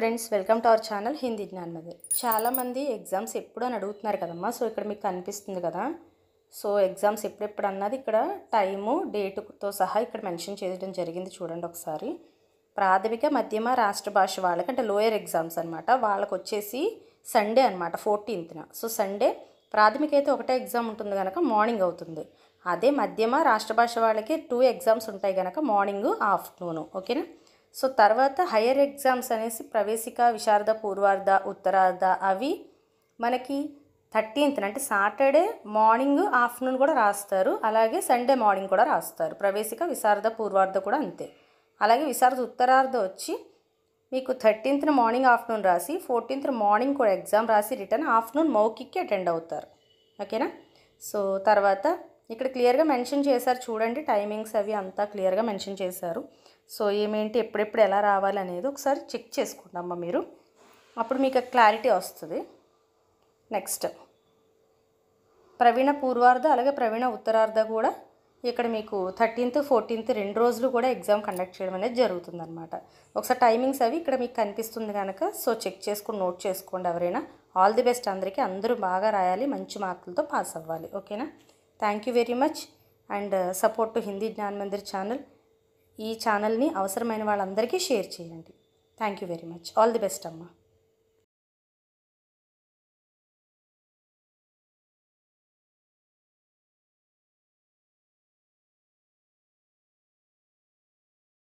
Students, welcome to our channel Hindi Gyan Mandir. చాలామంది exams ఎప్పుడు అని అడుగుతున్నారు కదమ్మా. సో ఇక్కడ మీకు కనిపిస్తుంది కదా. సో ఎగ్జామ్స్ ఎప్పుడెప్పుడు అన్నది ఇక్కడ టైము డేటుతో సహా ఇక్కడ మెన్షన్ చేయడం జరిగింది. చూడండి ఒకసారి. ప్రాథమిక మధ్యమ రాష్ట్ర భాష వాళ్ళకి అంటే లోయర్ ఎగ్జామ్స్ అనమాట. వాళ్ళకి వచ్చేసి సండే అనమాట 14th. సో సండే ప్రాథమిక అయితే ఒకటే ఎగ్జామ్ ఉంటుంది కనుక మార్నింగ్ అవుతుంది. అదే మధ్యమ రాష్ట్ర భాష వాళ్ళకి 2 ఎగ్జామ్స్ ఉంటాయి కనుక మార్నింగ్ ఆఫ్టర్నూన్. ఓకేనా. సో తర్వాత హయ్యర్ ఎగ్జామ్స్ అనేసి ప్రవేశిక, విశారద, పూర్వార్ధ, ఉత్తరార్ధ అవి మనకి 13th అంటే సాటర్డే మార్నింగ్ ఆఫ్టర్నూన్ కూడా రాస్తారు. అలాగే సండే మార్నింగ్ కూడా రాస్తారు. ప్రవేశిక, విశారద, పూర్వార్ధ కూడా అంతే. అలాగే విశారద ఉత్తరార్ధ వచ్చి మీకు 13th మార్నింగ్ ఆఫ్టర్నూన్ రాసి 14th మార్నింగ్ కూడా ఎగ్జామ్ రాసి రిటర్న్ ఆఫ్టర్నూన్ మౌఖిక్కి అటెండ్ అవుతారు. ఓకేనా. సో తర్వాత ఇక్కడ క్లియర్గా మెన్షన్ చేశారు చూడండి. టైమింగ్స్ అవి అంతా క్లియర్గా మెన్షన్ చేశారు. సో ఏమేంటి ఎప్పుడెప్పుడు ఎలా రావాలి అనేది ఒకసారి చెక్ చేసుకుంటామమ్మా మీరు. అప్పుడు మీకు క్లారిటీ వస్తుంది. నెక్స్ట్ ప్రవీణ పూర్వార్ధ అలాగే ప్రవీణ ఉత్తరార్ధ కూడా ఇక్కడ మీకు 13th 14th 2 రోజులు కూడా ఎగ్జామ్ కండక్ట్ చేయడం అనేది జరుగుతుందన్నమాట. ఒకసారి టైమింగ్స్ అవి ఇక్కడ మీకు కనిపిస్తుంది కనుక సో చెక్ చేసుకుని నోట్ చేసుకోండి ఎవరైనా. ఆల్ ది బెస్ట్ అందరికీ. అందరూ బాగా రాయాలి, మంచి మార్కులతో పాస్ అవ్వాలి. ఓకేనా. Thank you very much and support to Hindi Gyan Mandir channel. ఈ ఛానల్ని అవసరమైన వాళ్ళందరికీ షేర్ చేయండి. Thank you very much. All the best అమ్మా.